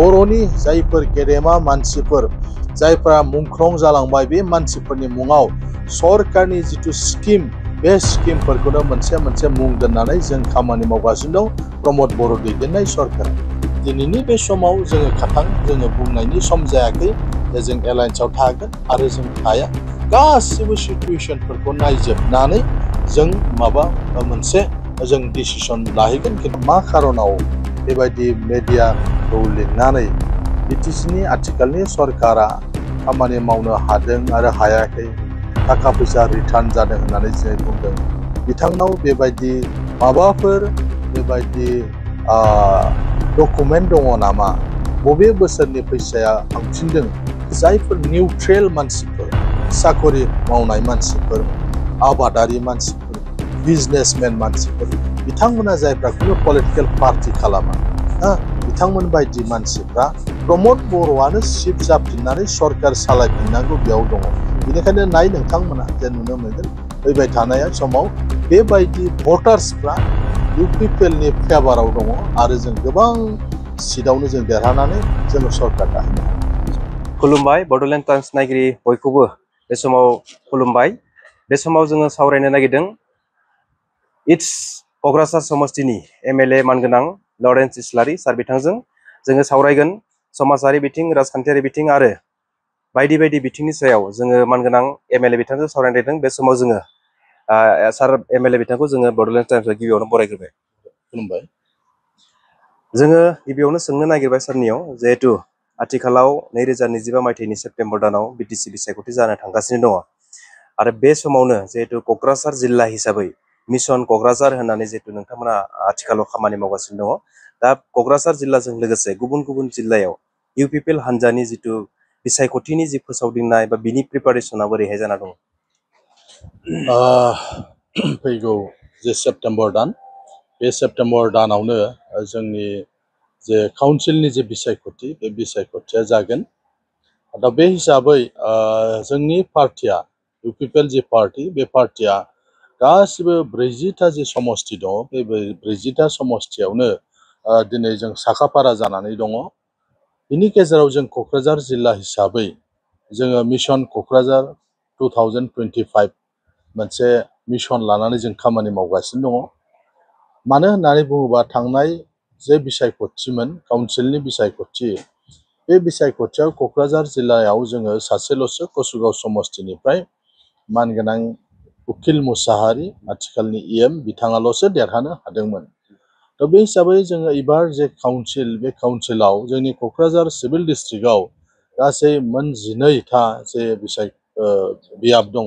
बर'नि जायफोर गेदेमा मानसिफोर जायफोरा मुंख्लं जालांबाय बे मानसिफोरनि मुङाव सरकारनि जिथु स्किम बे स्किमफोरखौनो मोनसे मोनसे मुं दोननानै जों खामानि मावगासिनो दं प्रमद बर' दैदेननाय सरकारा। दिनैनि बे समाव जोङो खाथां जोङो बुंनायनि सम जायाखै जे जों एलायन्सआव थागोन आरो जों थाया। गासिबो सिचुएशनफोरखौ नायजोबनानै जों माबा मोनसे जों डिसिसन लाहैगोन। खिन्थु मा खारनाव बेबायदि मेडियाखौ लिंनानै बिटिसिनि आथिखालनि सरकारा खामानि मावनो हादों आरो हायाखै, थाखा फैसा रिटार्न जादों होननानै जों बुंदों। बिथांनाव बेबायदि माबाफोर बेबायदि डकुमेन्ट दङ नामा? बबे बोसोरनि फैसाया थांफिनदों? जायफोर निउट्रेल मानसिफोर, साकरि मावनाय मानसिफोर, आबादारि मानसिफोर, बिजनेसमेन मानसिफोर, बिथांमोना जायफ्रा खुनु पलिटिकेल पार्टि खालामा, बिथांमोन बायदि मानसिफ्रा प्रमद बर'आनो चिफ जाफिननानै सरकार सालायफिननांगौ बेयाव दङ। बेनिखायनो नाय नोंथांमोना जे नुनो मोनगोन फैबाय थानाय समाव बेबायदि भटार्सफ्रा इउपिपिएलनि फेभाराव दङ आरो जों गोबां सिटआवनो जों देरहानानै जों सरकार दाहैनो हायो। खुलुमबाय बड'लेण्ड टाइम्स नायगिरि बयखौबो बे समाव खुलुमबाय। बे समाव जोङो सावरायनो नागिरदों इट्स क'क्राझार समस्तिनि एमएलए मानगोनां लरेन्स इस्लारि सार बिथांजों जोङो सावरायगोन समाजारि बिथिं, राजखान्थियारि बिथिं आरो बायदि बायदि बिथिंनि सायाव जोङो मानगोनां एमएलए बिथांजों सावरायनो नागिरदों। बे समाव जोङो सार एमएलए बिथांखौ जोङो बड'लेण्ड टाइम्सआव गिबियावनो बरायग्रोबाय। खुलुमबाय। जोङो गिबियावनो सोंनो नागिरबाय सारनियाव, जिहेतु आथिखालाव 2025 मायथाइनि सेप्तेम्बर दानाव बिटिसि बिसायख'थि जानो थांगासिनो दङ आरो बे समावनो जिहेतु क'क्राझार जिल्ला हिसाबै मिशन क'क्राझार होननानै जिहेतु नोंथांमोना आथिखालाव खामानि मावगासिनो दङ। दा क'क्राझार जिल्लाजों लोगोसे गुबुन गुबुन जिल्लायाव इउपिपिएल हान्जानि जिथु बिसायख'थिनि जि फोसावदिंनाय बा बिनि प्रिपारेसना बोरैहाय जाना दङ? फैगौ जे सेप्तेम्बर दान, बे सेप्तेम्बर दानावनो जोंनि जे काउन्सिलनि जे बिसायख'थि बे बिसायख'थिया जागोन। दा बे हिसाबै जोंनि पार्टिया इउपिपिएल जि पार्टि बे पार्टिया गासिबो 40टा जि समस्ति दङ बे 40टा समस्तियावनो दिनै जों साखाफारा जानानै दङ। बिनि गेजेराव जों क'क्राझार जिल्ला हिसाबै जोङो मिशन क'क्राझार 2025 मोनसे मिशन लानानै जों खामानि मावगासिनो दङ। मानो होननानै बुङोबा थांनाय जे बिसायख'थिमोन काउन्सिलनि बिसायख'थि, बे बिसायख'थियाव क'क्राझार जिल्लायाव जोङो सासेल'सो कसुगाव समस्तिनिफ्राय मानगोनां उकिल मुसाहारि आथिखालनि EM बिथाङाल'सो देरहानो हादोंमोन। दा बे हिसाबै जोङो एबार जे काउन्सिल, बे काउन्सिलाव जोंनि क'क्राझार सिभिल डिस्ट्रिक्टआव गासै मोन 12टा जे बियाब दङ।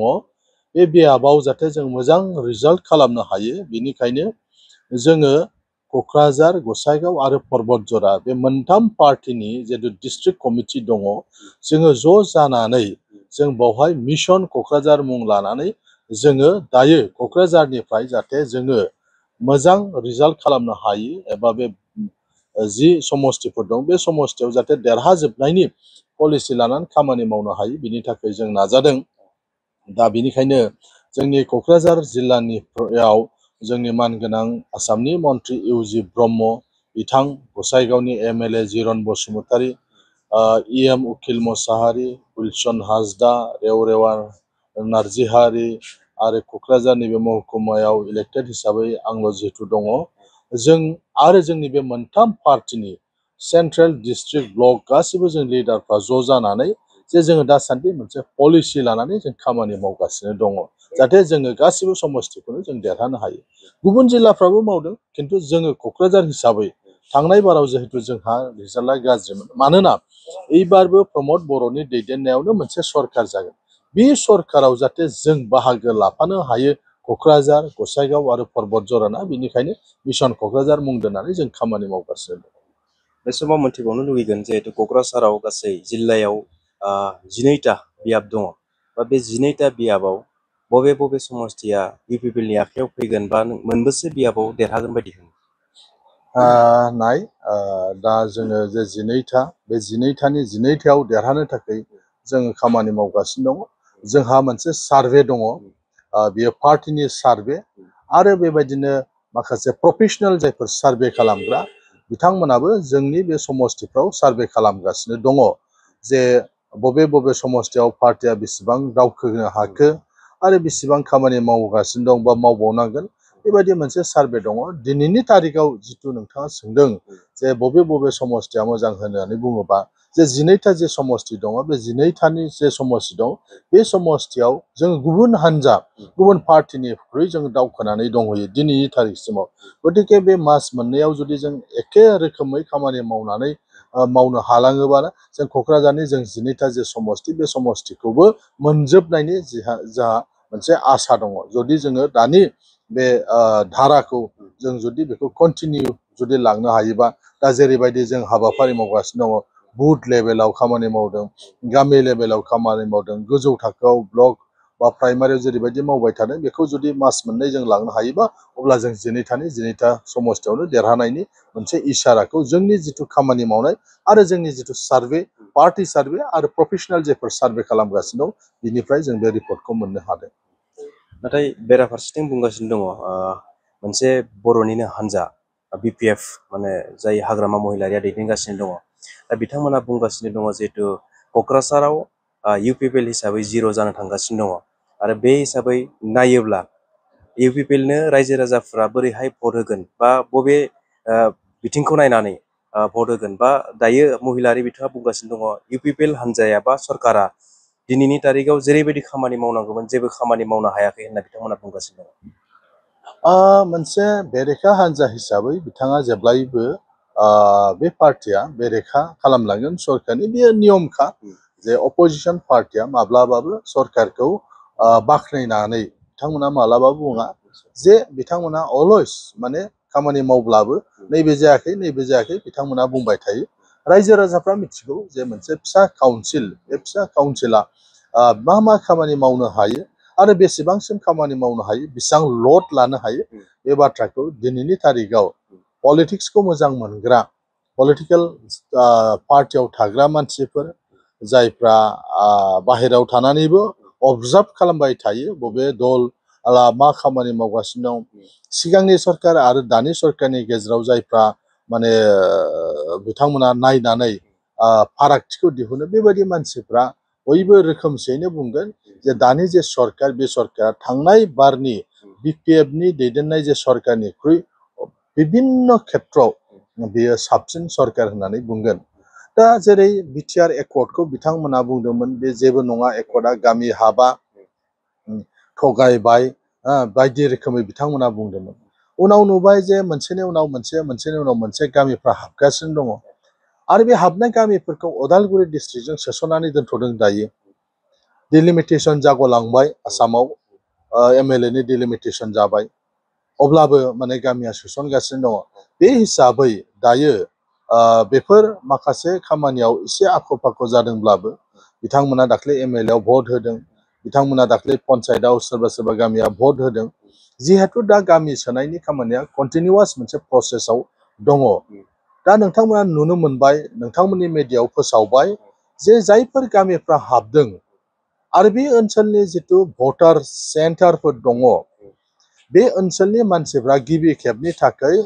बे बियाबाव जाहाथे जों मोजां रिजाल्ट खालामनो हायो, बेनिखायनो जोङो क'क्राझार, गसाइगाव आरो पर्बतझरा बे मोनथाम पार्टिनि जितु डिस्ट्रिक्ट कमिटि दङ, जोङो ज' जानानै जों बावहाय मिशन क'क्राझार मुं लानानै जोङो दायो क'क्राझारनिफ्राय जाहाथे जोङो मोजां रिजाल्ट खालामनो हायो एबा बे जि समस्तिफोर दं बे समस्तियाव जाहाथे देरहाजोबनायनि पलिसि लानानै खामानि मावनो हायो, बिनि थाखाय जों नाजादों। दा बेनिखायनो जोंनि क'क्राझार जिल्लानियाव जोंनि मानगोनां आसामनि मन्त्रि इउजि ब्रह्म बिथां, गसाइगावनि MLA जिरन बसुमतारी, EM उकिल मुसाहारि, उइलसन हासदा, रेवरेवा नार्जिहारि आरो क'क्राझार नैबे महकुमायाव इलेक्टेड हिसाबै आंल' जिहेतु दङ। जों आरो जोंनि बे मोनथाम पार्टिनि सेन्ट्रेल डिस्ट्रिक्ट ब्लक गासिबो जों लिडारफ्रा ज' जानानै जे जोङो दासान्दि मोनसे पलिसि लानानै जों खामानि मावगासिनो दङ, जाहाथे जोङो गासिबो समस्तिखौनो जों देरहानो हायो। गुबुन जिल्लाफ्राबो मावदों, खिन्थु जोङो क'क्राझार हिसाबै थांनाय बाराव जिहेतु जोंहा रिजाल्टआ गाज्रिमोन, मानोना एबारबो प्रमद बर'नि दैदेननायावनो मोनसे सरकार जागोन। बे सरकाराव जाहाथे जों बाहागो लाफानो हायो क'क्राझार, गसाइगाव आरो पर्बतझराना, बेनिखायनो मिशन क'क्राझार मुं दोननानै जों खामानि मावगासिनो दं। बे समाव मोनथिबावनो लुगैगोन जिहेतु क'क्राझाराव गासै जिल्लायाव 12टा बियाब दङ, बा बे 12टा बियाबाव बबे बबे समस्तिया इउपिपिएलनि आखायाव फैगोन बा मोनबेसे बियाबाव देरहागोन बायदि? दा जोङो जे 12टा, बे 12टानि 12टायाव देरहानो थाखाय जोङो खामानि मावगासिनो दङ। जोंहा मोनसे सार्भे दङ, बेयो पार्टिनि सार्भे आरो बेबायदिनो माखासे प्रफेसनेल जायफोर सार्भे खालामग्रा बिथांमोनाबो जोंनि बे समस्तिफ्राव सार्भे खालामगासिनो दङ जे बबे बबे समस्तियाव पार्टिया बेसेबां दावखोनो हाखो आरो बेसेबां खामानि मावगासिनो दं बा मावबावनांगोन बेबायदि मोनसे सार्भे दङ। दिनैनि तारिखाव जिथु नोंथाङा सोंदों जे बबे बबे समस्तिया मोजां होननानै बुङोबा जे 12टा जे समस्ति दङ बे 12टानि जे समस्ति दं बे समस्तियाव जों गुबुन हान्जा गुबुन पार्टिनिख्रुइ जों दावखोनानै दंहैयो दिनैनि तारिखसिमाव। गतिके बे मास मोननैयाव जुदि जों एखे रोखोमै खामानि मावनानै मावनो हालाङोबानो जों क'क्राझारनि जों 12टा जे समस्ति बे समस्तिखौबो मोनजोबनायनि जोंहा मोनसे आसा दङ। जुदि जोङो दानि बे धाराखौ जों जुदि बेखौ कन्टिनिउ जुदि लांनो हायोबा दा जेरैबायदि जों हाबाफारि मावगासिनो दङ बुथ लेभेलाव खामानि मावदों, गामि लेभेलाव खामानि मावदों, गोजौ थाखोआव ब्लक बा प्राइमारियाव जेरैबायदि मावबाय थादों बेखौ जुदि मास मोननै जों लांनो हायोबा अब्ला जों 12टा समस्तियावनो देरहानायनि मोनसे इसाराखौ जोंनि जिथु खामानि मावनाय आरो जोंनि जिथु सार्भे पार्टी सार्भे आरो प्रफेसनेल जेफोर सार्भे खालामगासिनो दं बिनिफ्राय जों बे रिपर्टखौ मोननो हादों। नाथाय बेराफारसेथिं बुंगासिनो दङ मोनसे बर'निनो हान्जा BPF माने जाय हाग्रामा महिलारिया दैदेनगासिनो दङ दा बिथांमोना बुंगासिनो दङ जिहेतु क'क्राझाराव UPPL हिसाबै 0 जानो थांगासिनो दङ आरो बे हिसाबै नायोब्ला UPPLनो रायजो राजाफ्रा बोरैहाय भट होगोन बा बबे बिथिंखौ नायनानै भट होगोन बा दायो महिलारि बिथाङा बुंगासिनो दङ UPPL हान्जाया बा सरकारा दिनैनि तारिखाव जेरैबायदि खामानि मावनांगौमोन जेबो खामानि मावनो हायाखै होनना बिथांमोना बुंगासिनो दङ। मोनसे बेरेखा हान्जा हिसाबै बिथाङा जेब्लायबो बे पार्टिया बेरेखा खालामलांगोन सरकारनि बेयो नियमखा जे अपोजिसन पार्टिया माब्लाबाबो सरकारखौ बाख्नायनानै बिथांमोना माब्लाबाबो बुङा जे बिथांमोना अलवेज माने खामानि मावब्लाबो नैबे जायाखै बिथांमोना बुंबाय थायो। रायजो राजाफ्रा मिथिगौ जे मोनसे फिसा काउन्सिल बे फिसा काउन्सिला मा खामानि मावनो हायो आरो बेसेबांसिम खामानि मावनो हायो बेसेबां लड लानो हायो बे बाथ्राखौ दिनैनि तारिखाव पलिटिक्सखौ मोजां मोनग्रा पलिटिकेल पार्टियाव थाग्रा मानसिफोर जायफ्रा बाहेरायाव थानानैबो अबजार्भ खालामबाय थायो बबे दल मा खामानि मावगासिनो दं सिगांनि सरकार आरो दानि सरकारनि गेजेराव जायफ्रा माने बिथांमोना नायनानै फारागथिखौ दिहुनो बेबायदि मानसिफ्रा बयबो रोखोमसेयैनो बुंगोन जे दानि जे सरकार बे सरकारा थांनाय बारनि BPFनि दैदेननाय जे सरकारनिख्रुइ बिभिन्न खेथ्रआव बेयो साबसिन सरकार होननानै बुंगोन। दा जेरै BTR एकर्डखौ बिथांमोना बुंदोंमोन बे जेबो नङा एकर्डआ गामि हाबा थगायबाय बायदि रोखोमै बिथांमोना बुंदोंमोन। उनाव नुबाय जे मोनसेनि उनाव मोनसे गामिफ्रा हाबगासिनो दङ आरो बे हाबनाय गामिफोरखौ उदालगुरि डिस्ट्रिक्टजों सोसननानै दोनथ'दों दायो। डिलिमिटेसन जागलांबाय आसामाव MLA नि डिलिमिटेसन जाबाय अब्लाबो माने गामिया सोसनगासिनो दङ। बे हिसाबै दायो बेफोर माखासे खामानियाव एसे आख' फाख' जादोंब्लाबो बिथांमोना दाख्लै MLA आव भट होदों, बिथांमोना दाख्लै पन्सायतआव सोरबा गामिया भट होदों। जिहेतु दा गामि सोनायनि खामानिया कन्टिनिउवास मोनसे प्रसेसआव दङ। दा नोंथांमोना नुनो मोनबाय नोंथांमोननि मिडियायाव फोसावबाय जे जायफोर गामिफ्रा हाबदों आरो बे ओनसोलनि जिथु भटार सेन्टारफोर दङ बे ओनसोलनि मानसिफ्रा गिबि खेबनि थाखाय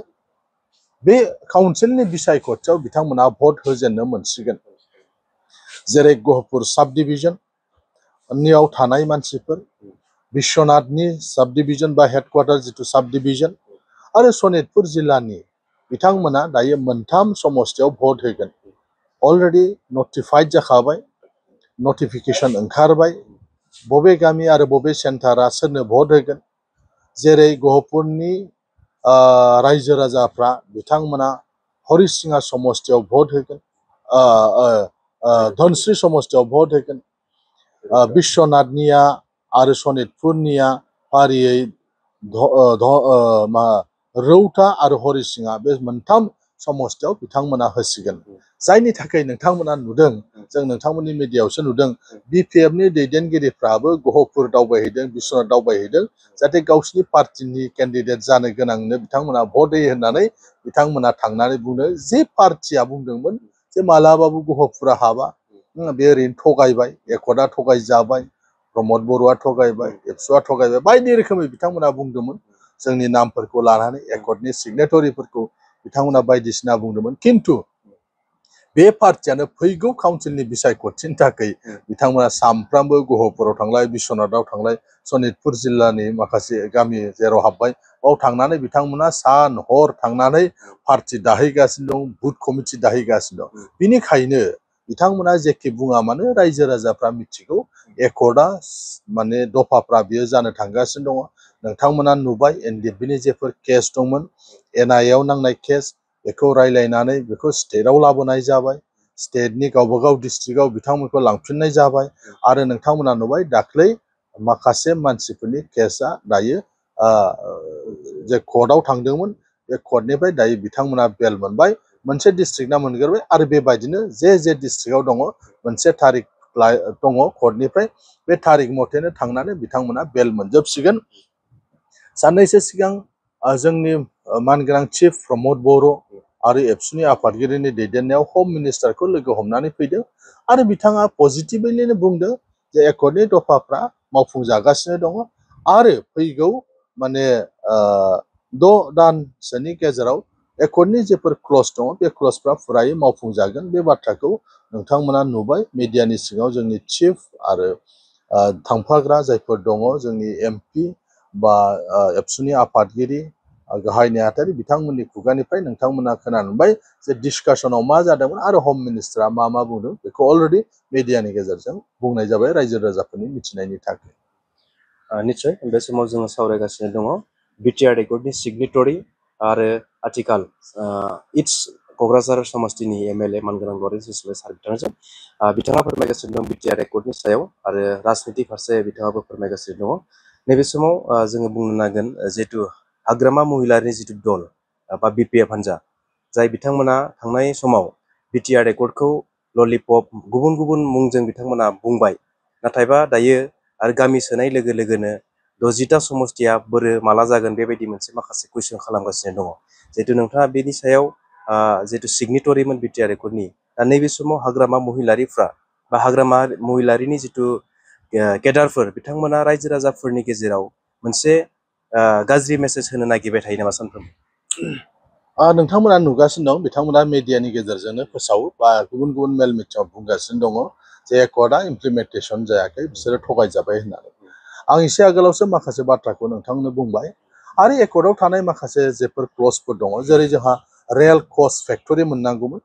बे काउन्सिलनि बिसायख'थियाव बिथांमोना भट होजेननो मोनसिगोन। जेरै गहपुर साब डिभिजननियाव थानाय मानसिफोर, बिश्वनाथनि साब डिभिजन बा हेडक्वार्टार जिथु साब डिभिजन आरो सनितपुर जिल्लानि बिथांमोना दायो मोनथाम समस्तियाव भट होगोन। अलरेडि नटिफाइड जाखाबाय, नटिफिकेसन ओंखारबाय बबे गामि आरो बबे सेन्टारा सोरनो भट होगोन। जेरै गहपुरनि रायजो राजाफ्रा बिथांमोना हरिसिङा समस्तियाव भट होगोन, धनस्री समस्तियाव भट होगोन। बिश्वनाथनिया आरो सनितपुरनिया फारियै रौता आरो हरिसिङा बे मोनथाम समस्तियाव बिथांमोना होसिगोन। जायनि थाखाय नोंथांमोना नुदों जों नोंथांमोननि मिडियायावसो नुदों BPFनि दैदेनगिरिफ्राबो गहपुर दावबायहैदों, बिश्वनाथ दावबायहैदों जाहाथे गावसिनि पार्टिनि केन्डिडेट जानो गोनांनो बिथांमोना भट होयो होननानै बिथांमोना थांनानै बुंनो जे पार्टिया बुंदोंमोन जे मालाबाबो गहपुरा हाबा बे ओरैनो थगायबाय, एकर्डआ थगायजाबाय, प्रमद बर'आ थगायबाय, एबसुआ थगायबाय बायदि रोखोमै बिथांमोना बुंदोंमोन। जोंनि नामफोरखौ लानानै एकर्डनि सिगनेटरिफोरखौ बिथांमोना बायदिसिना बुंदोंमोन खिन्थु बे पार्टियानो फैगौ काउन्सिलनि बिसायख'थिनि थाखाय बिथांमोना सामफ्रामबो गहपुराव थांलाय बिश्वनाथाव थांलाय सनितपुर जिल्लानि माखासे गामि जेराव हाबबाय बाव थांनानै बिथांमोना सान हर थांनानै पार्टि दाहैगासिनो दं बुथ कमिटि दाहैगासिनो दं बिनिखायनो बिथांमोना जेखि बुङा मानो रायजो राजाफ्रा मिथिगौ एकर्डआ माने दफाफ्रा बियो जानो थांगासिनो दङ नोंथांमोना नुबाय एनडिएफबिनि जेफोर केस दंमोन एनआइएआव नांनाय केस बेखौ रायलायनानै बेखौ स्टेटआव लाबोनाय जाबाय स्टेटनि गावबागाव डिस्ट्रिक्टआव बिथांमोनखौ लांफिननाय जाबाय आरो नोंथांमोना नुबाय दाख्लै माखासे मानसिफोरनि केसआ दायो जे कर्टआव थांदोंमोन बे कर्टनिफ्राय दायो बिथांमोना बेल मोनबाय मोनसे डिस्ट्रिक्टना मोनग्रोबाय आरो बेबायदिनो जे डिस्ट्रिक्टआव दङ मोनसे थारिख दङ कर्टनिफ्राय बे थारिख मथेनो थांनानै बिथांमोना बेल मोनजोबसिगोन साननैसो सिगां जोंनि मानगोनां चिफ प्रमद बर' आरो एबसुनि आफादगिरिनि दैदेननायाव हम मिनिस्टारखौ लोगो हमनानै फैदों आरो बिथाङा पजिटिभलिनो बुंदों जे एकर्डनि दफाफ्रा मावफुंजागासिनो दङ आरो फैगौ माने 6 दानसोनि गेजेराव एकर्डनि जेफोर क्लज दङ बे क्लजफ्रा फुरायै मावफुंजागोन बे बाथ्राखौ नोंथांमोना नुबाय मिडियानि सिगाङाव जोंनि चिफ आरो थांफाग्रा जायफोर दङ जोंनि एमपि बा एबसुनि आफादगिरि गाहाय नेहाथारि बिथांमोननि खुगानिफ्राय नोंथांमोना खोनानो मोनबाय जे डिसकासनाव मा जादोंमोन आरो हम मिनिस्टारा मा बुंदों बेखौ अलरेडि मिडियानि गेजेरजों बुंनाय जाबाय रायजो राजाफोरनि मिथिनायनि थाखाय निश्चय बे समाव जोङो सावरायगासिनो दङ बिटिआर एकर्डनि सिगनेटरि आरो आथिखाल इट्स क'क्राझार समष्टिनि एमएलए मानगोनां लरेन्स इसलारि सार बिथांजों बिथाङा फोरमायगासिनो दं बिटिआर एकर्डनि सायाव आरो राजनिति फारसे बिथाङाबो फोरमायगासिनो दङ नैबे समाव जोङो बुंनो नांगोन जिहेतु हाग्रामा महिलारिनि जिथु दल बा बिपिएफ हान्जा जाय बिथांमोना थांनाय समाव बिटिआर एकर्डखौ ललिपप गुबुन गुबुन मुंजों बिथांमोना बुंबाय नाथायबा दायो आरो गामि सोनाय लोगो लोगोनो 60टा समष्टिया बोरो माला जागोन बेबायदि मोनसे माखासे कुइसन खालामगासिनो दङ जिहेतु नोंथाङा बेनि सायाव जिहेतु सिगनेटरिमोन बिटिआर एकर्डनि दा नैबे समाव हाग्रामा महिलारिफ्रा बा हाग्रामा महिलारिनि जिथु केडारफोर बिथांमोना रायजो राजाफोरनि गेजेराव मोनसे गाज्रि मेसेज होनो नागिरबाय थायो नामा सानफ्रोमबो नोंथांमोना नुगासिनो दं बिथांमोना मिडियानि गेजेरजोंनो फोसावो बा गुबुन गुबुन मेल मिटिङाव बुंगासिनो दङ जे एकर्डआ इमप्लिमेन्टेसन जायाखै बिसोरो थगायजाबाय होननानै आं एसे आगोलावसो माखासे बाथ्राखौ नोंथांनो बुंबाय आरो एकर्डआव थानाय माखासे जेफोर क्लजफोर दङ जेरै जोंहा रेल कच फेक्टरि मोननांगौमोन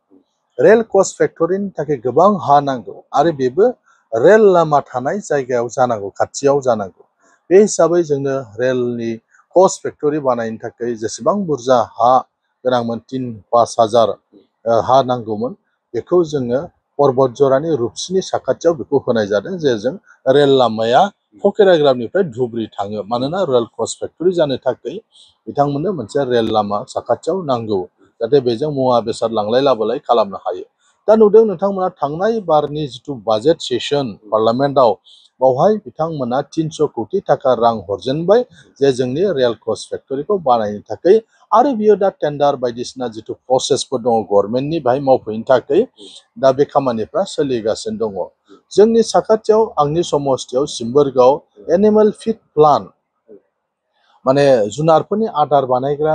रेल कच फेक्टरिनि थाखाय गोबां हा नांगौ आरो बेबो रेल लामा थानाय जायगायाव जानांगौ खाथियाव जानांगौ बे हिसाबै जोंनो रेलनि कच फेक्टरि बानायनो थाखाय जेसेबां बुरजा हा गोनांमोन 3-5 हाजार हा नांगौमोन बेखौ जोङो पर्बत जरानि रुपसिनि साखाथियाव बेखौ होनाय जादों जेजों रेल लामाया फकिराग्रामनिफ्राय धुबुरी थाङो मानोना रेल कच फेक्टरि जानो थाखाय बिथांमोननो मोनसे रेल लामा साखाथियाव नांगौ जाहाथे बेजों मुवा बेसाद लांलाय लाबोलाय खालामनो हायो दा नुदों नोंथांमोना थांनाय बारनि जिथु बाजेट सेसन पार्लामेन्टआव बावहाय बिथांमोना 300 कोटि थाखा रां हरजेनबाय जे जोंनि रेल कच फेक्टरिखौ बानायनो थाखाय आरो बियो दा टेन्डार बायदिसिना जिथु प्रसेसफोर दङ गभर्नमेन्टनि बाहाय मावफैनो थाखाय दा बे खामानिफ्रा सोलिगासिनो दङ जोंनि साखाथियाव आंनि समष्टियाव सिम्बोरगाव एनिमेल फिड प्लान्ट माने जुनारफोरनि आदार बानायग्रा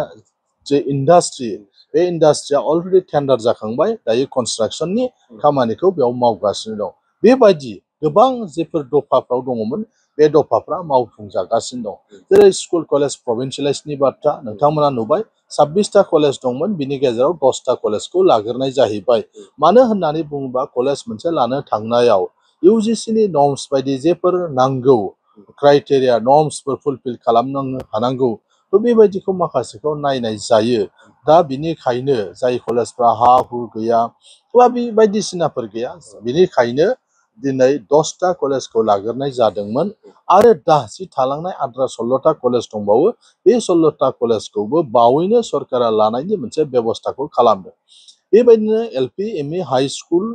जे इन्डास्ट्रि बे इन्डास्ट्रिया अलरेडि टेन्डार जाखांबाय दायो कनस्ट्राक्सननि खामानिखौ बेयाव मावगासिनो दं बेबायदि गोबां जेफोर दफाफ्राव दङमोन बे दफाफ्रा मावफुंजागासिनो दं जेरै स्कुल कलेज प्रभिन्सियेलाइजनि बाथ्रा नोंथांमोना नुबाय 26टा कलेज दंमोन बिनि गेजेराव 10टा कलेजखौ लाग्रोनाय जाहैबाय मानो होननानै बुङोबा कलेज मोनसे लानो थांनायाव इउजिसिनि नर्म्स बायदि जेफोर नांगौ क्राइटेरिया नर्म्सफोर फुलफिल खालामनो हानांगौ थ' बेबायदिखौ माखासेखौ नायनाय जायो दा बिनिखायनो जाय कलेजफ्रा हा हु गैया बा बे बायदिसिनाफोर गैया बिनिखायनो दिनै 10टा कलेजखौ लाग्रोनाय जादोंमोन आरो दा जि थालांनाय आद्रा 16टा कलेज दंबावो बे 16टा कलेजखौबो बावैनो सरकारा लानायनि मोनसे बेबस्थाखौ खालामदों बेबायदिनो LP ME high school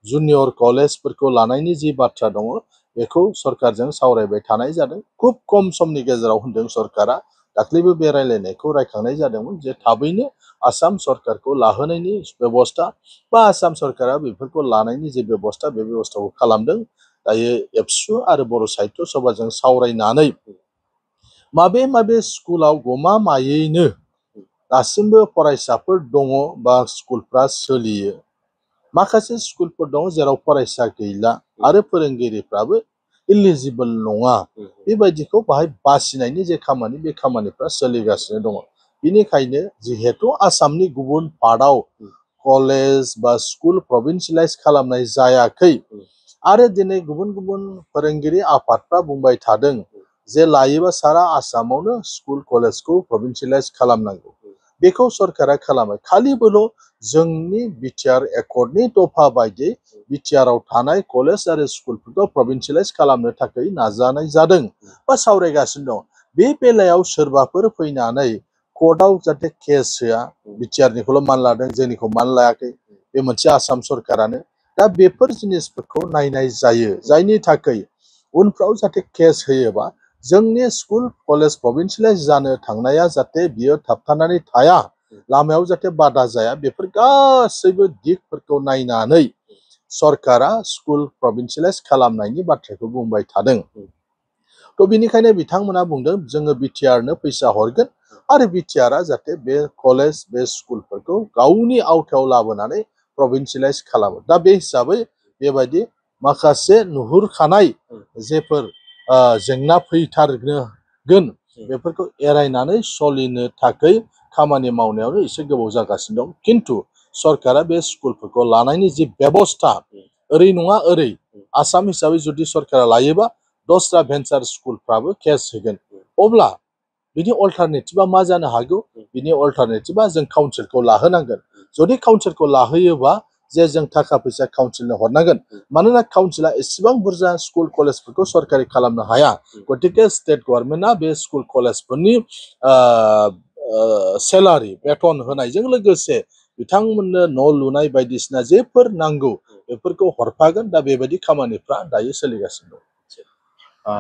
junior कलेजफोरखौ लानायनि जि बाथ्रा दङ बेखौ सरकारजों सावरायबाय थानाय जादों खुब खम समनि गेजेराव होनदों सरकारा दाख्लैबो बे रायलायनायखौ रायखांनाय जादोंमोन जे थाबैनो आसाम सरकारखौ लाहोनायनि बेबस्था बा आसाम सरकारा बेफोरखौ लानायनि जे बेबस्था बे बेबस्थाखौ खालामदों दायो एबसु आरो बर' साहित्य सभाजों सावरायनानै माबे स्कुलाव गमामायैनो दासिमबो फरायसाफोर दङ बा स्कुलफ्रा सोलियो। माखासे स्कुलफोर दङ जेराव फरायसा गैला आरो फोरोंगिरिफ्राबो इलिजिबल नङा। बेबायदिखौ बाहाय बासिनायनि जे खामानि बे खामानिफ्रा सोलिगासिनो दङ। बेनिखायनो जिहेतु आसामनि गुबुन पार्टआव कलेज बा स्कुल प्रभिन्सियेलाइज खालामनाय जायाखै आरो दिनै गुबुन गुबुन फोरोंगिरि आफादफ्रा बुंबाय थादों जे लायोबा सारा आसामावनो स्कुल कलेजखौ प्रभिन्सियेलाइज खालामनांगौ। बेखौ सरकारा खालामो। खालिबोल' जोंनि बिटिआर एकर्डनि दफा बायदियै बिटिआरआव थानाय कलेज आरो स्कुलफोरखौ प्रभिन्सियेलाइज खालामनो थाखाय नाजानाय जादों बा सावरायगासिनो दं। बे बेलायाव सोरबाफोर फैनानै कर्टआव जाहाथे केस होआ, बिटिआरनिखौल' मान लादों जोंनिखौ मान लायाखै, बे मोनसे आसाम सरकारानो। दा बेफोर जिनिसफोरखौ नायनाय जायो, जायनि थाखाय उनफ्राव जाहाथे केस होयोबा जोंनि स्कुल कलेज प्रभिन्सियेलाइज जानो थांनाया जाहाथे बियो थाबथानानै थाया, लामायाव जाहाथे बादा जाया, बेफोर गासैबो दिगफोरखौ नायनानै सरकारा स्कुल प्रभिन्सियेलाइज खालामनायनि बाथ्राखौ बुंबाय थादों। थ' बेनिखायनो बिथांमोना बुंदों जोङो बिटिआरनो फैसा हरगोन आरो बिटिआरआ जाहाथे बे कलेज बे स्कुलफोरखौ गावनि आवथायाव लाबोनानै प्रभिन्सियेलाइज खालामो। दा बे हिसाबै बेबायदि माखासे नुहुरखानाय जेफोर जेंना फैथारगोन बेफोरखौ एरायनानै सोलिनो थाखाय खामानि मावनायावनो एसे गोबाव जागासिनो दं। खिन्थु सरकारा बे स्कुलफोरखौ लानायनि जि बेबस्था, ओरै नङा ओरै, आसाम हिसाबै जुदि सरकारा लायोबा दस्रा भेन्सार स्कुलफ्राबो केस होगोन। अब्ला बिनि अल्टारनेटिभा मा जानो हागौ? बिनि अल्टारनेटिभा जों काउन्सिलखौ लाहोनांगोन। जुदि काउन्सिलखौ लाहोयोबा जे जों थाखा फैसा काउन्सिलनो हरनांगोन, मानोना काउन्सिला एसेबां बुरजा स्कुल कलेजफोरखौ सरकारि खालामनो हाया। गतिके स्टेट गभर्नमेन्टआ बे स्कुल कलेजफोरनि सेलारि बेथन होनायजों लोगोसे बिथांमोननो न' लुनाय बायदिसिना जेफोर नांगौ बेफोरखौ हरफागोन। दा बेबायदि खामानिफ्रा दायो सोलिगासिनो दं।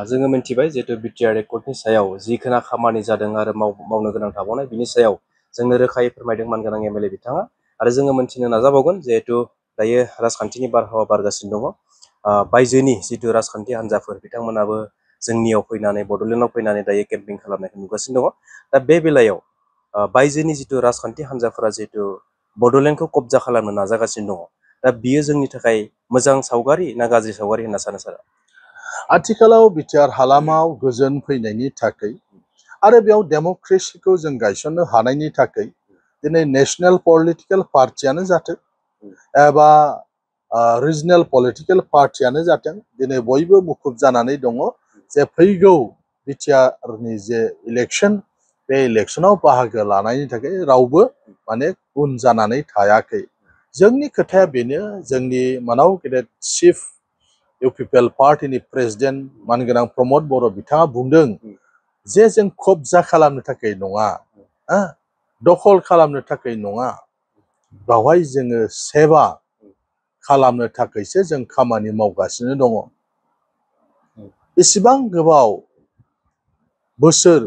जोङो मिन्थिबाय जिहेतु बिटिआर एकर्डनि सायाव जिखिना खामानि जादों आरो मावनो गोनां थाबावनाय बिनि सायाव जोंनो रोखायै फोरमायदों मानगोनां एमएलए बिथाङा। आरो जोङो मिन्थिनो नाजाबावगोन जिहेतु दायो राजखान्थिनि बारहावा बारगासिनो दङ। बायजोनि जिथु राजखान्थि हान्जाफोर बिथांमोनाबो जोंनियाव फैनानै बड'लेण्डआव फैनानै दायो केम्पिं खालामनायखौ नुगासिनो दङ। दा बे बेलायाव बायजोनि जिथु राजखान्थि हान्जाफोरा जिहेतु बड'लेण्डखौ कब्जा खालामनो नाजागासिनो दङ, दा बियो जोंनि थाखाय मोजां सावगारि ना गाज्रि सावगारि होनना सानो सारा? आथिखालाव बिटिआर हालामाव गोजोन फैनायनि थाखाय आरो बेयाव डेम'क्रेसिखौ जों गायसननो हानायनि थाखाय दिनै नेशनेल पलिटिकेल पार्टियानो जाथों एबा रिजनेल पलिटिकेल पार्टियानो जाथों, दिनै बयबो मुखुब जानानै दङ जे फैगौ बिटिआरनि जे इलेक्सन, बे इलेक्सनाव बाहागो लानायनि थाखाय रावबो माने उन जानानै थायाखै। जोंनि खोथाया बेनो, जोंनि मानाव गेदेर चिफ इउपिपिएल पार्टिनि प्रेसिडेन्ट मानगोनां प्रमद बर' बिथाङा बुंदों जे जों कब्जा खालामनो थाखाय नङा, दखल खालामनो थाखाय नङा, बेवहाय जोङो सेवा खालामनो थाखायसो जों खामानि मावगासिनो दङ। इसिबां गोबाव बोसोर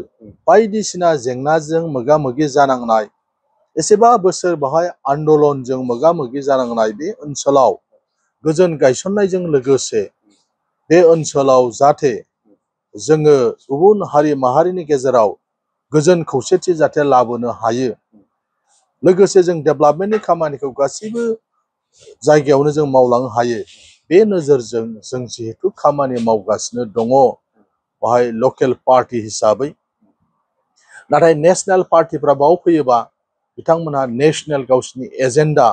बायदिसिना जेंनाजों मोगा मोगि जानांनाय, एसेबा बोसोर बाहाय आन्दलनजों मोगा मोगि जानांनाय बे ओनसोलाव गोजोन गायसननायजों लोगोसे बे ओनसोलाव जाहाथे जोङो गुबुन हारि माहारिनि गेजेराव गोजोन खौसेथि जाहाथे लाबोनो हायो, लोगोसे जों डेभेलपमेन्टनि खामानिखौ गासैबो जायगायावनो जों मावलांनो हायो, बे नोजोरजों जों जिहेतु खामानि मावगासिनो दङ बाहाय लकेल पार्टि हिसाबै। नाथाय नेसनेल पार्टिफ्रा बाव फैयोबा बिथांमोनहा नेसनेल गावसिनि एजेन्डा,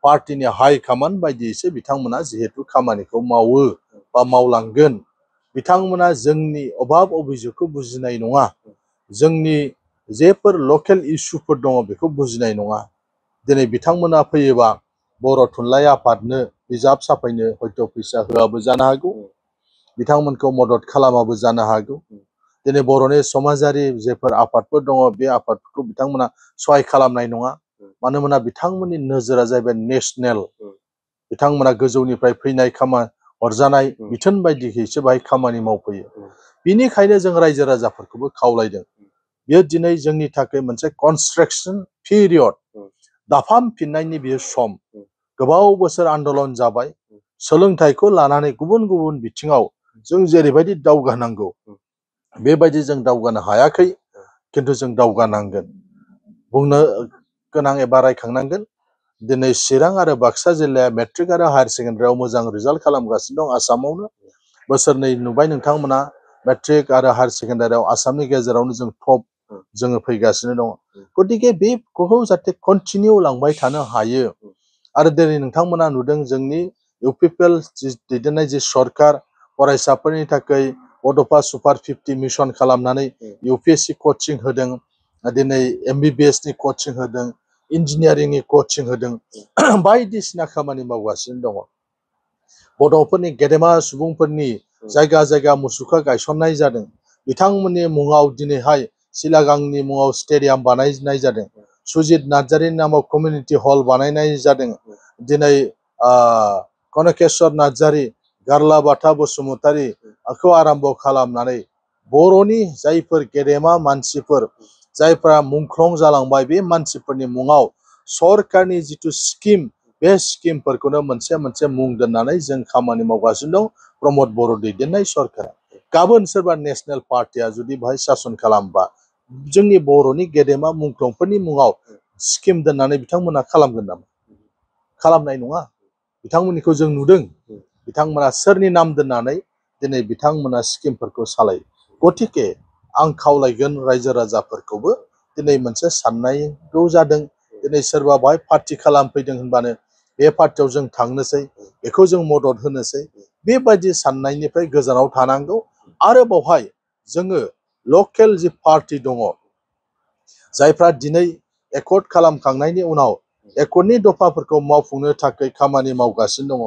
पार्टिनि हाइ कमान्ड बायदियैसो बिथांमोना जिहेतु खामानिखौ मावो बा मावलांगोन। बिथांमोना जोंनि अभाब अभिजोगखौ बुजिनाय नङा, जोंनि जेफोर लकेल इस्युफोर दङ बेखौ बुजिनाय नङा। दिनै बिथांमोना फैयोबा बर' थुनलाइ आफादनो बिजाब साफायनो हयथ' फैसा होआबो जानो हागौ, बिथांमोनखौ मदद खालामाबो जानो हागौ। दिनै बर'नि समाजारि जेफोर आफादफोर दङ बे आफादफोरखौ बिथांमोना सहाय खालामनाय नङा, मानोना बिथांमोननि नोजोरा जाहैबाय नेसनेल। बिथांमोना गोजौनिफ्राय फैनाय हरजानाय बिथोन बायदियैसो बाहाय खामानि मावफैयो। बिनिखायनो जों रायजो राजाफोरखौबो खावलायदों, बेयो दिनै जोंनि थाखाय मोनसे कनस्ट्राक्सन पिरियड, दाफामफिननायनि बियो सम। गोबाव बोसोर आन्दलन जाबाय, सोलोंथाइखौ लानानै गुबुन गुबुन बिथिङाव जों जेरैबायदि दावगानांगौ बेबायदि जों दावगानो हायाखै, खिन्थु जों दावगानांगोन। बुंनो गोनां एबा रायखांनांगोन दिनै चिरां आरो बाक्सा जिल्लाया मेट्रिक आरो हायार सेकेन्डारियाव मोजां रिजाल्ट खालामगासिनो दं आसामावनो बोसोरनै नुबाय नोंथांमोना मेट्रिक आरो हायार सेकेन्डारियाव आसामनि गेजेरावनो जों टप जोङो फैगासिनो दङ गतिके बेखौ जाहाथे कन्टिनिउ लांबाय थानो हायो आरो दिनै नोंथांमोना नुदों जोंनि इउपिपिएल दैदेननाय जि सरकार फरायसाफोरनि थाखाय बड'फा सुपार 50 मिशन खालामनानै इउपिएससि कचिं होदों दिनै एमबिबिएस नि कचिं होदों इन्जिनियारिंनि कचिं होदों बायदिसिना खामानि मावगासिनो दङ बड'फोरनि गेदेमा सुबुंफोरनि जायगा जायगा मुसुखा गायसननाय जादों बिथांमोननि मुङाव दिनैहाय सिलागांनि मुङाव स्टेडियाम बानायनाय जादों सुजित नार्जारिनि नामाव कमिउनिटि हल बानायनाय जादों दिनै कनकेश्वर नार्जारि गारलाबाथा बसुमतारिखौ आरम्भ खालामनानै बर'नि जायफोर गेदेमा मानसिफोर जायफोरा मुंख्लं जालांबाय बे मानसिफोरनि मुङाव सरकारनि जिथु स्किम बे स्किमफोरखौनो मोनसे मोनसे मुं दोननानै जों खामानि मावगासिनो दं प्रमद बर' दैदेननाय सरकारा गाबोन सोरबा नेशनेल पार्टिया जुदि बेहाय सासन खालामबा जोंनि बर'नि गेदेमा मुंख्लंफोरनि मुङाव स्किम दोननानै बिथांमोना खालामगोन नामा खालामनाय नङा बिथांमोननिखौ जों नुदों बिथांमोना सोरनि नाम दोननानै दिनै बिथांमोना स्किमफोरखौ सालायो गतिके आं खावलायगोन रायजो राजाफोरखौबो दिनै मोनसे साननांगौ जादों दिनै सोरबा बाहाय पार्टि खालामफैदों होनबानो बे पार्टियाव जों थांनोसै बेखौ जों मदद होनोसै बेबायदि साननायनिफ्राय गोजानाव थानांगौ आरो बावहाय जोङो लकेल जि पार्टि दङ जायफ्रा दिनै एकर्ड खालामखांनायनि उनाव एकर्डनि दफाफोरखौ मावफुंनो थाखाय खामानि मावगासिनो दङ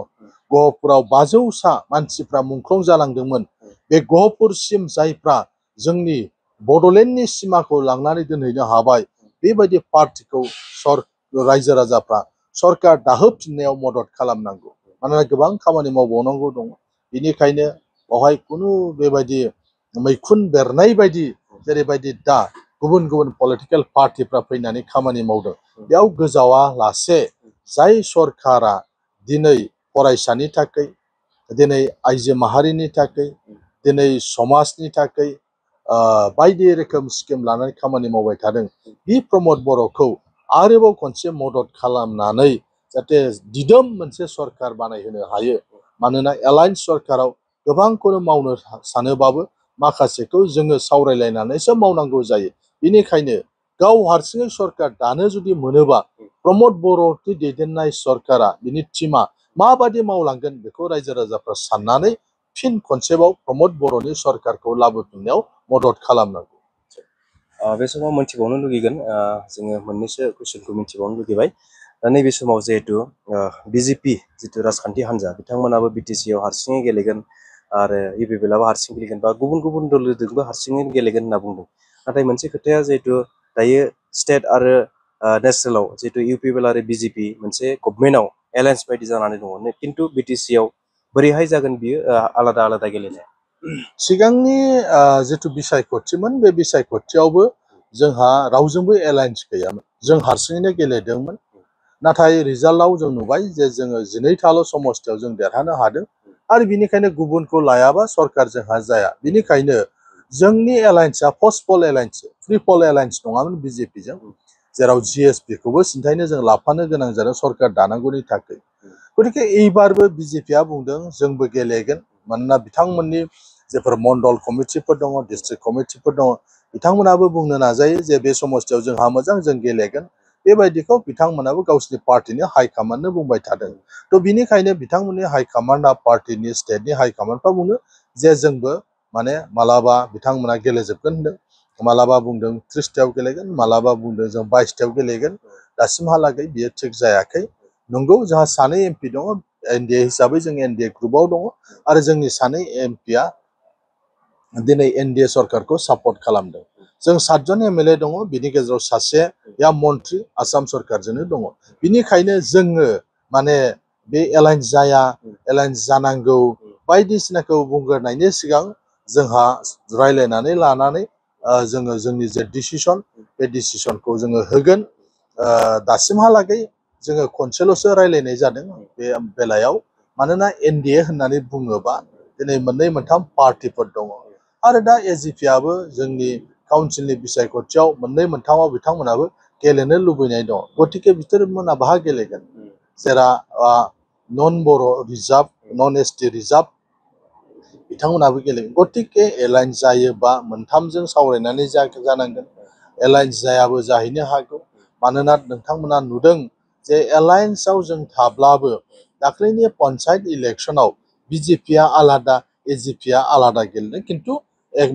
गहपुराव 500सा मानसिफ्रा मुंख्लं जालांदोंमोन बे गहपुरसिम जायफ्रा जोंनि बड'लेण्डनि सिमाखौ लांनानै दोनहैनो हाबाय बेबायदि पार्टिखौ रायजो राजाफ्रा सरकार दाहोफिननायाव मदद खालामनांगौ मानोना गोबां खामानि मावबावनांगौ दङ बेनिखायनो बावहाय खुनु बेबायदि मैखुन बेरनाय बायदि जेरैबायदि दा गुबुन गुबुन पलिटिकेल पार्टिफ्रा फैनानै खामानि मावदों बेयाव गोजावा लासे जाय सरकारा दिनै फरायसानि थाखाय दिनै आइजो माहारिनि थाखाय दिनै समाजनि थाखाय बायदि रोखोम स्किम लानानै खामानि मावबाय थादों बे प्रमद बर'खौ आरोबाव खनसे मदद खालामनानै जाहाथे दिदोम मोनसे सरकार बानायहोनो हायो मानोना एलायन्स सरकाराव गोबांखौनो मावनो सानोबाबो माखासेखौ जोङो सावरायलायनानैसो मावनांगौ जायो बेनिखायनो गाव हारसिङै सरकार दानो जुदि मोनोबा प्रमद बर'नि दैदेननाय सरकारा बिनि टिमा माबादि मावलांगोन बेखौ रायजो राजाफ्रा साननानै फिन खनसेबाव प्रमद बर'नि सरकारखौ लाबोफिननायाव मदद खालामनांगौ बे समाव मोनथिबावनो लुगैगोन जोङो मोननैसो कुइसनखौ मिथिबावनो लुगैबाय दा नैबे समाव जिहेतु बिजेपि जिथु राजखान्थि हान्जा बिथांमोनाबो बिटिसिआव हारसिङै गेलेगोन आरो इउपिपिएलआबो हारसिं गेलेगोन बा गुबुन गुबुन दलजोंबो हारसिङै गेलेगोन होनना बुंदों नाथाय मोनसे खोथाया जिहेतु दायो स्टेट आरो नेसनेलाव जिहेतु इउपिपिएल आरो बिजेपि मोनसे गभर्नमेन्टआव एलायन्स बायदि जानानै दङ खिन्थु बिटिसिआव बोरैहाय जागोन बियो आलादा आलादा गेलेनाय सिगांनि जिथु बिसायख'थिमोन बे बिसायख'थियावबो जोंहा रावजोंबो एलायन्स गैयामोन जों हारसिङैनो गेलेदोंमोन नाथाय रिजाल्टआव जों नुबाय जे जोङो 12थाल' समस्थियाव जों देरहानो हादों आरो बिनिखायनो गुबुनखौ लायाबा सरकार जोंहा जाया बिनिखायनो जोंनि एलायन्सआ पस्ट पल एलायन्स फ्रि पल एलायन्स नङामोन बिजेपिजों जेराव जिएसपिखौबो सिन्थायनो जों लाफानो गोनां जादों सरकार दानांगौनि थाखाय गतिके एइबारबो बिजेपिआ बुंदों जोंबो गेलेगोन मानोना बिथांमोननि जेफोर मण्डल कमिटिफोर दङ डिस्ट्रिक्ट कमिटिफोर दङ बिथांमोनाबो बुंनो नाजायो जे बे समस्थियाव जोंहा मोजां जों गेलेगोन बेबायदिखौ बिथांमोनाबो गावसिनि पार्टिनि हाइकमान्डनो बुंबाय थादों थ' बिनिखायनो बिथांमोननि हाइकमान्डआ पार्टिनि स्टेटनि हाइकमान्डफ्रा बुङो जे जोंबो माने मालाबा बिथांमोना गेलेजोबगोन होनदों मालाबा बुंदों 30थायाव गेलेगोन मालाबा बुंदों जों 22थायाव गेलेगोन दासिमहालागै बियो थिग जायाखै नंगौ जोंहा सानै एमपि दङ एनडिए हिसाबै जों एनडिए ग्रुपआव दङ आरो जोंनि सानै एमपिआ दिनै एनडिए सरकारखौ सापर्ट खालामदों जों 7जन एमएलए दङ बिनि गेजेराव सासेया मन्त्रि आसाम सरकारजोंनो दङ बिनिखायनो जोङो माने बे एलायन्स जाया एलायन्स जानांगौ बायदिसिनाखौ बुंग्रोनायनि सिगां जोंहा रायलायनानै लानानै जोङो जोंनि जे डिसिसन बे डिसिसनखौ जोङो होगोन दासिमहालागै जोङो खनसेल'सो रायलायनाय जादों बे बेलायाव मानोना एनडिए होननानै बुङोबा दिनै मोननै मोनथाम पार्टिफोर दङ आरो दा एजिपिआबो जोंनि काउन्सिलनि बिसायख'थियाव मोननै मोनथामाव बिथांमोनाबो गेलेनो लुबैनाय दं गतिके बिथांमोना बाहा गेलेगोन जेरा नन बर' रिजार्भ नन एसटि रिजार्भ बिथांमोनाबो गेलेगोन गतिके एलायन्स जायोबा मोनथामजों सावरायनानै जानांगोन एलायन्स जायाबो जाहैनो हागौ मानोना नोंथांमोना नुदों जे एलायन्सआव जों थाब्लाबो दाख्लैनि पन्चायत इलेक्सनाव बिजेपिया आलादा एजिपिया आलादा गेलेदों खिन्थु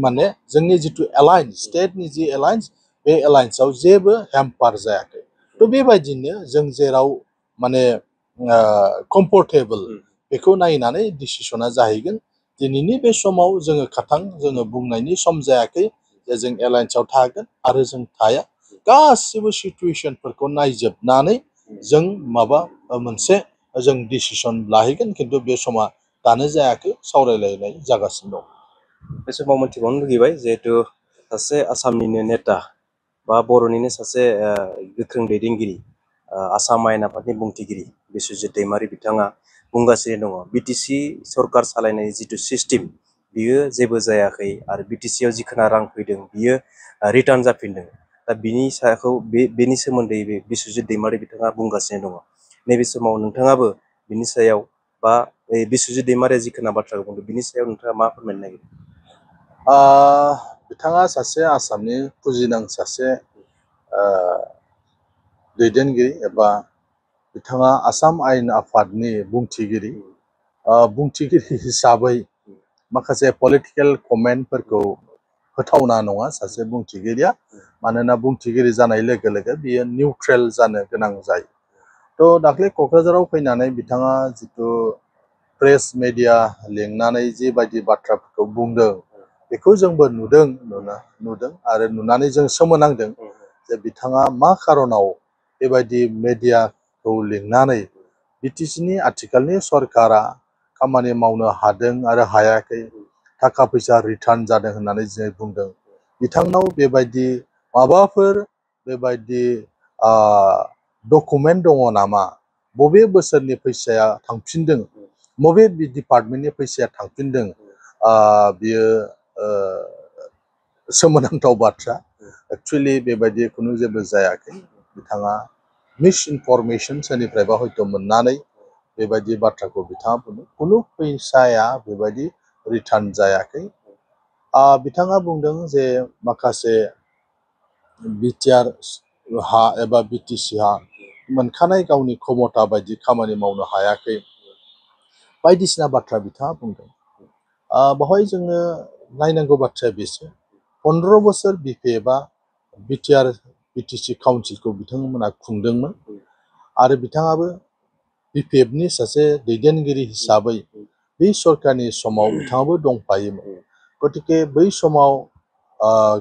माने जोंनि जिथु एलायन्स स्टेटनि जि एलायन्स बे एलायन्सआव जेबो हेम्पार जायाखै थ' बेबायदिनो जों जेराव माने कम्फर्टेबल बेखौ नायनानै डिसिसना जाहैगोन दिनैनि बे समाव जोङो खाथां जोङो बुंनायनि सम जायाखै जे जों एलायन्सआव थागोन आरो जों थाया गासिबो सिटुवेसनफोरखौ नायजोबनानै जों माबा मोनसे जों डिसिसन लाहैगोन खिन्थु बे समा दानो जायाखै सावरायलायनाय जागासिनो दं बे समाव मोनथिबावनो लुगैबाय जिहेतु सासे आसामनिनो नेता बा बर'निनो सासे गोख्रों दैदेनगिरि आसाम आयेन आफादनि बुंथिगिरि बिस्वजित दैमारि बिथाङा बुंगासिनो दङ बिटिसि सरकार सालायनाय जिथु सिस्टेम बियो जेबो जायाखै आरो बिटिसिआव जिखिना रां फैदों बियो रिटार्न जाफिनदों दा बिनि सायाव बेनि सोमोन्दै बे बिस्वजित दैमारि बिथाङा बुंगासिनो दङ नैबे समाव नोंथाङाबो बिनि सायाव बा बिस्वजित दैमारिया जिखिना बाथ्राखौ बुंदों बिनि सायाव नोंथाङा मा फोरमायनो नागिरदों बिथाङा सासे आसामनि फुजिनां सासे दैदेनगिरि एबा बिथाङा आसाम आयेन आफादनि बुंथिगिरि हिसाबै माखासे पलिटिकेल कमेन्टफोरखौ होथावना नङा सासे बुंथिगिरिया मानोना बुंथिगिरि जानाय लोगो लोगो बियो निउट्रेल जानो गोनां जायो थ' दाख्लै क'क्राझाराव फैनानै बिथाङा जिथु प्रेस मेडिया लिंनानै जिबायदि बाथ्राफोरखौ बुंदों बेखौ जोंबो नुदों आरो नुनानै जों सोमोनांदों जे बिथाङा मा खारनाव बेबायदि मेडियाखौ लिंनानै बिटिसिनि आथिखालनि सरकारा खामानि मावनो हादों आरो हायाखै थाखा फैसा रिटार्न जादों होननानै जों बुंदों बिथांनाव बेबायदि माबाफोर बेबायदि डकुमेन्ट दङ नामा बबे बोसोरनि फैसाया थांफिनदों बबे डिपार्टमेन्टनि फैसाया थांफिनदों बियो सोमोनांथाव बाथ्रा एक्सुवेलि बेबायदि खुनु जेबो जायाखै बिथाङा मिस इनफरमेसन सोरनिफ्रायबा हयथ' मोननानै बेबायदि बाथ्राखौ बिथाङा बुंदों खुनु फैसाया बेबायदि रिटार्न जायाखै बिथाङा बुंदों जे माखासे बिटिआर हा एबा बिटिसि हा मोनखानाय गावनि क्षमता बायदि खामानि मावनो हायाखै बायदिसिना बाथ्रा बिथाङा बुंदों बेवहाय जोङो नायनांगौ बाथ्राया बेसो 15 बोसोर बिपिएफआ बिटिआर बिटिसि काउन्सिलखौ बिथांमोना खुंदोंमोन आरो बिथाङाबो बिपिएफनि सासे दैदेनगिरि हिसाबै बै सरकारनि समाव बिथाङाबो दंफायोमोन गतिके बै समाव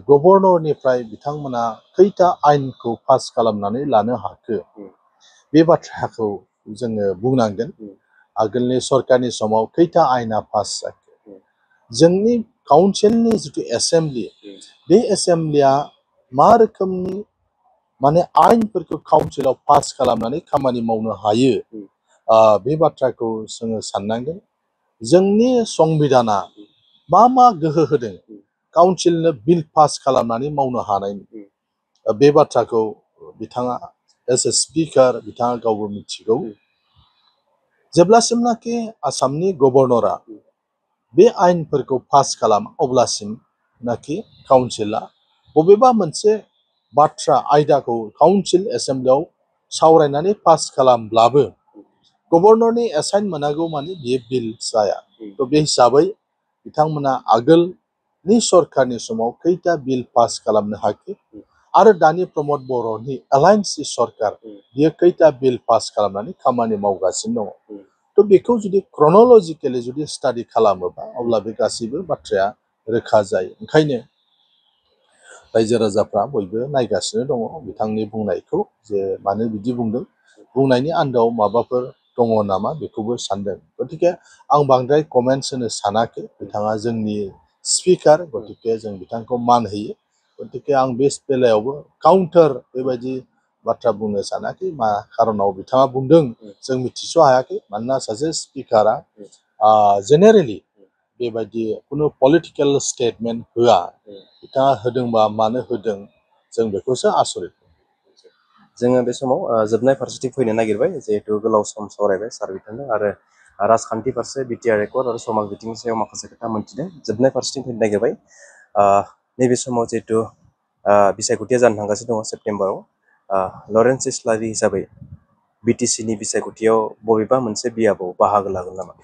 गभर्नरनिफ्राय बिथांमोना खैथा आयेनखौ पास खालामनानै लानो हाखो बे बाथ्राखौ जोङो बुंनांगोन आगोलनि सरकारनि समाव खैथा आयेना पास जाखो जोंनि काउन्सिलनि जिथु एसेम्बलि बे एसेम्बलिया मा रोखोमनि माने आयेनफोरखौ काउन्सिलाव पास खालामनानै खामानि मावनो हायो बे बाथ्राखौ जोङो साननांगोन जोंनि संबिधाना मा गोहो होदों काउन्सिलनो बिल पास खालामनानै मावनो हानायनि बे बाथ्राखौ बिथाङा एज ए स्पिकार बिथाङा गावबो मिथिगौ जेब्लासिमनाखि आसामनि गभर्नरा बे आयेनफोरखौ पास खालामा अब्लासिमनाखि काउन्सिला बबेबा मोनसे बाथ्रा आयदाखौ काउन्सिल एसेम्बलियाव सावरायनानै पास खालामब्लाबो गभर्नरनि एसाइन मोनागौ माने बियो बिल जाया थ' बे हिसाबै बिथांमोना आगोलनि सरकारनि समाव खैथा बिल पास खालामनो हाखो आरो दानि प्रमद बर'नि एलायन्स सरकार बियो खैथा बिल पास खालामनानै खामानि मावगासिनो दङ थ' बेखौ जुदि क्रन'लजिकेलि जुदि स्टाडि खालामोबा अब्ला बे गासैबो बाथ्राया रोखा जायो ओंखायनो रायजो राजाफ्रा बयबो नायगासिनो दङ बिथांनि बुंनायखौ जे मानो बिदि बुंदों बुंनायनि आन्दोआव माबाफोर दङ नामा बेखौबो सानदों गतिके आं बांद्राय कमेन्ट्स होनो सानाखै बिथाङा जोंनि स्पिकार गतिके जों बिथांखौ मान होयो गतिके आं बे बेलायावबो काउन्टार बेबायदि बाथ्रा बुंनो सानाखै मा खारनाव बिथाङा बुंदों जों मिथिस' हायाखै मानोना सासे स्पिकारा जेनेरेलि बेबायदि खुनु पलिटिकेल स्टेटमेन्ट होआ बिथाङा होदोंबा मानो होदों जों बेखौसो आसरित जोङो बे समाव जोबनाय फारसेथिं फैनो नागिरबाय जिहेतु गोलाव सम सावरायबाय सार बिथांजों आरो राजखान्थि फारसे बिटिआर रेकर्ड आरो समाज बिथिंनि सायाव माखासे खोथा मोन्थिदों जोबनाय फारसेथिं फैनो नागिरबाय नैबे समाव जिहेतु बिसायख'थिया जानो थांगासिनो दङ सेप्तेम्बराव लरेन्स इस्लारि हिसाबै बिटिसिनि बिसायख'थियाव बबेबा मोनसे बियाबाव बाहागो लागोन नामा?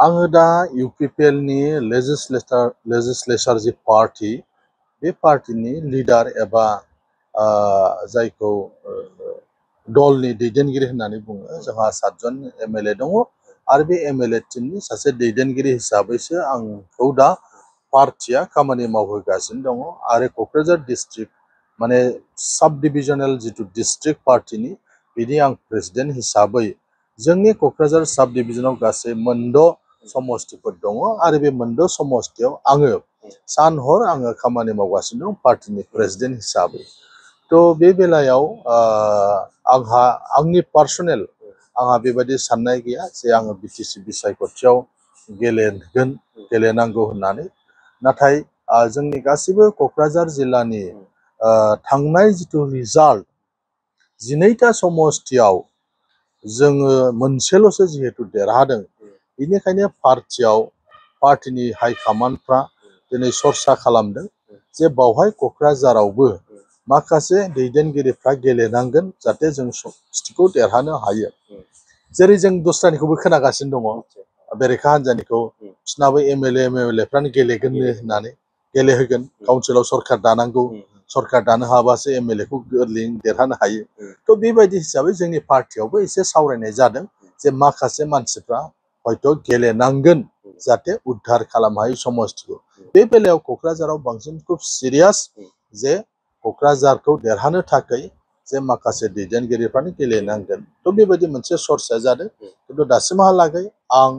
आङो दा इउपिपिएल नि लेजिस्लेचार जि पार्टी बे पार्टीनि लिडार एबा जायखौ दलनि दैदेनगिरि होननानै बुङो जोंहा 7 जन एमएलए दङ आरो बे एमएलए टीमनि सासे दैदेनगिरि हिसाबैसो आंखौ दा पार्टीया खामानि मावहोगासिनो दङ आरो क'क्राझार डिस्ट्रिक्ट माने साब डिभिजनेल जितु डिस्ट्रिक्ट पार्टीनि बिनि आं प्रेसिडेन्ट हिसाबै जोंनि क'क्राझार साब डिभिजनाव गासै मोनद' समस्तिफोर दङ आरो बे मोनद' समस्तियाव आङो सान हर आङो खामानि मावगासिनो दं पार्टीनि प्रेसिडेन्ट हिसाबै। थ' बे बेलायाव आंहा आंनि पार्सनेल आंहा बेबायदि साननाय गैया जे आङो बिटिसि बिसायख'थियाव गेलेनांगौ होननानै नाथाय जोंनि गासिबो क'क्राझार जिल्लानि थांनाय जिथु रिजाल्ट 12टा समस्तियाव जोङो मोनसेल'सो जिहेतु देरहादों बेनिखायनो पार्टीनि हाइकमान्डफ्रा दिनै सरसा खालामदों जे बावहाय क'क्राझारावबो माखासे दैदेनगिरिफ्रा गेलेनांगोन जाहाथे जों समस्तिखौ देरहानो हायो जेरै जों दस्रानिखौबो खोनागासिनो दङ बेरेखा हान्जानिखौ बिसिनाबो एमएलएफ्रानो गेलेगोननो होननानै गेलेहोगोन काउन्सिलाव सरकार दानांगौ सरकार दानो हाबासो एमएलएखौ गोरलैयैनो देरहानो हायो थ' बेबायदि हिसाबै जोंनि पार्टीयावबो एसे सावरायनाय जादों जे माखासे मानसिफ्रा हयथ' गेलेनांगोन जाहाथे उद्धार खालामनो हायो समस्तिखौ बे बेलायाव क'क्राझाराव बांसिन खुब सिरियास जे क'क्राझारखौ देरहानो थाखाय जे माखासे दैदेनगिरिफ्रानो गेलेनांगोन थ' बेबायदि मोनसे चर्चा जादों खिन्थु दासिमहालागै आं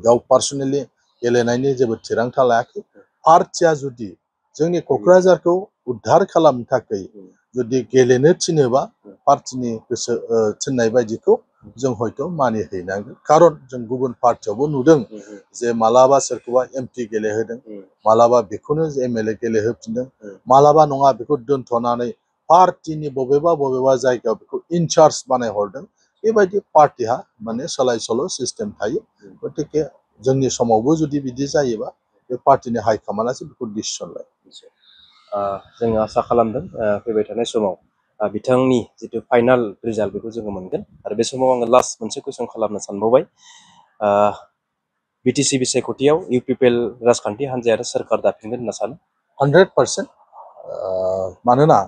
गाव पार्सनेलि गेलेनायनि जेबो थिरांथा लायाखै पार्टीया जुदि जोंनि क'क्राझारखौ उद्धार खालामनो थाखाय जुदि गेलेनो थिनोबा पार्टीनि गोसो थिननाय बायदिखौ जों हयथ' मानिहैनांगोन खारन जों गुबुन पार्टीयावबो नुदों जे मालाबा सोरखौबा एमपि गेलेहोदों मालाबा बेखौनो एमएलए गेलेहोफिनदों मालाबा नङा बेखौ दोनथ'नानै पार्टीनि बबेबा जायगायाव बेखौ इनचार्ज बानायहरदों बेबायदि पार्टीहा माने सोलाय सोल' सिस्टेम थायो गतिके जोंनि समावबो जुदि बिदि जायोबा बे पार्टीनि हाइकमान्डआसो बेखौ डिसिसन लायो जों आसा खालामदों फैबाय थानाय समाव बिथांनि जितु फाइनाल रिजाल्ट बेखौ जोङो मोनगोन आरो बे समाव आङो लास्ट मोनसे कुइसन खालामनो सानबावबाय बिटिसि बिसायख'थियाव इउपिपिएल राजखान्थि हान्जायानो सोरखार दाफिनगोन होनना सानो 100% मानोना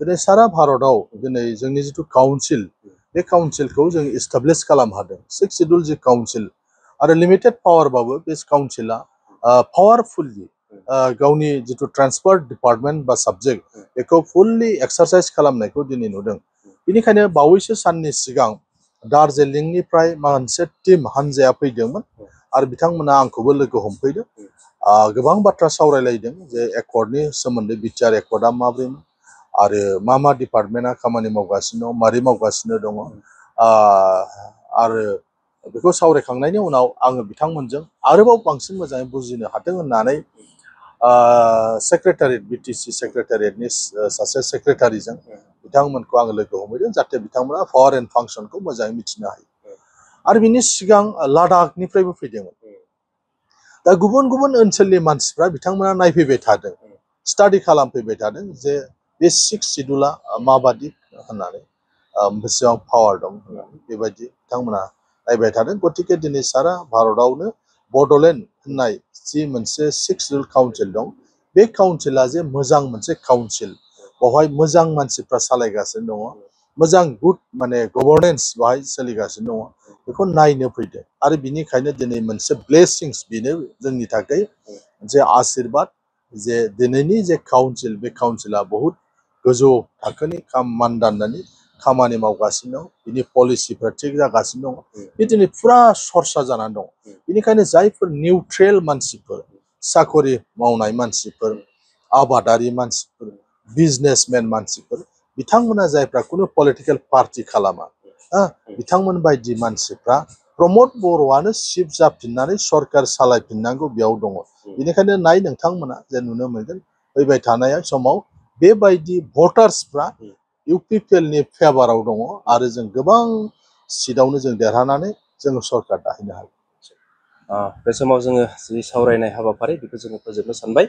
दिनै सारा भारतआव दिनै जोंनि जिथु काउन्सिल बे काउन्सिलखौ जों इस्टाब्लिश खालामनो हादों 6 शिड्युल जि काउन्सिल आरो लिमिटेड पावारबाबो बे काउन्सिला पावारफुललि गावनि जिथु ट्रान्सफार डिपार्टमेन्ट बा साबजेक्ट बेखौ फुल्लि एक्सारसाइज खालामनायखौ दिनै नुदों बेनिखायनो बावैसो साननि सिगां दार्जिलिंनिफ्राय मोनसे टीम हान्जाया फैदोंमोन आरो बिथांमोना आंखौबो लोगो हमफैदों गोबां बाथ्रा सावरायलायदों जे एकर्डनि सोमोन्दै बिटिआर एकर्डआ माब्रैमोन आरो मा डिपार्टमेन्टआ खामानि मावगासिनो दं मारै मावगासिनो दङ आरो बेखौ सावरायखांनायनि उनाव आङो बिथांमोनजों आरोबाव बांसिन मोजाङै बुजिनो हाथों होननानै सेक्रेटारियेट बिटिसि सेक्रेटारियेटनि सासे सेक्रेटारिजों बिथांमोनखौ आङो लोगो हमहैदों जाहाथे बिथांमोना पावार एन्ड फांसनखौ मोजाङै मिथिनो हायो आरो बिनि सिगां लादाखनिफ्रायबो फैदोंमोन दा गुबुन गुबुन ओनसोलनि मानसिफ्रा बिथांमोना नायफैबाय थादों स्टाडि खालामफैबाय थादों जे बे 6 शिड्युला माबादि होननानै बेसेबां पावार दं होननानै बेबायदि बिथांमोना नायबाय थादों गतिके दिनै सारा भारतआवनो बड'लेण्ड होननाय जि मोनसे 6 शिड्युल काउन्सिल दं बे काउन्सिला जे मोजां मोनसे काउन्सिल बेवहाय मोजां मानसिफ्रा सालायगासिनो दङ मोजां गुड माने गभर्नेन्स बेवहाय सोलिगासिनो दङ बेखौ नायनो फैदों आरो बिनिखायनो दिनै मोनसे ब्लेसिंस बेनो जोंनि थाखाय मोनसे आशीर्बाद जे दिनैनि जे काउन्सिल बे काउन्सिला बहुद गोजौ थाखोनि मानदान्दानि खामानि मावगासिनो दं बिनि पलिसिफ्रा थिग जागासिनो दङ बे दिनै फुरा सरसा जानानै दं बेनिखायनो जायफोर निउट्रेल मानसिफोर साखरि मावनाय मानसिफोर आबादारि मानसिफोर बिजनेसमेन मानसिफोर बिथांमोना जायफ्रा खुनु पलिटिकेल पार्टि खालामा बिथांमोन बायदि मानसिफ्रा प्रमद बर'आनो चिफ जाफिननानै सरकार सालायफिननांगौ बेयाव दङ बेनिखायनो नोंथांमोना जे नुनो मोनगोन फैबाय थानाय समाव बेबायदि भटार्सफ्रा इउपिपिएलनि फेभाराव दङ आरो जों गोबां सिटआवनो जों देरहानानै जोङो सरकार दाहैनो हागोन। बे समाव जोङो जि सावरायनाय हाबाफारि बेखौ जोङो फोजोबनो सानबाय।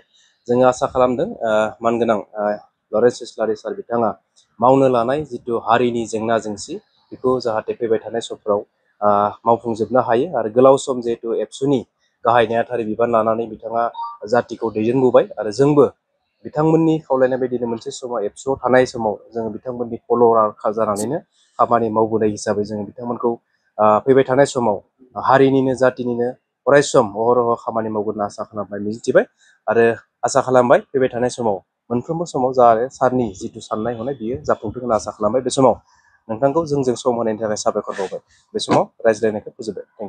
जोङो आसा खालामदों मानगोनां लरेन्स इस्लारि सार बिथाङा मावनो लानाय जिथु हारिनि जेंना जेंसि बेखौ जाहाथे फैबाय थानाय समफ्राव मावफुंजोबनो हायो आरो गोलाव सम जिहेतु एबसुनि गाहाय नेहाथारि बिबान लानानै बिथाङा जातिखौ दैदेनबोबाय आरो जोंबो बिथांमोननि खावलायनाय बायदिनो मोनसे समाव एबसुआव थानाय समाव जोङो बिथांमोननि फल'वार जानानैनो खामानि मावबोनाय हिसाबै जोङो बिथांमोनखौ फैबाय थानाय समाव हारिनिनो जातिनिनो अरायसम अहरह खामानि मावगोन होनना आसा खालामबाय मिजिंथिबाय आरो आसा खालामबाय फैबाय थानाय समाव मोनफ्रोमबो समाव जाहाथे सारनि जिथु साननाय हनाय बियो जाफुंथों होनना आसा खालामबाय। बे समाव नोंथांखौ जोंजों सम होनायनि थाखाय साबायखर बावबाय। बे समाव रायज्लायनायखौ फोजोबबाय। Thank you.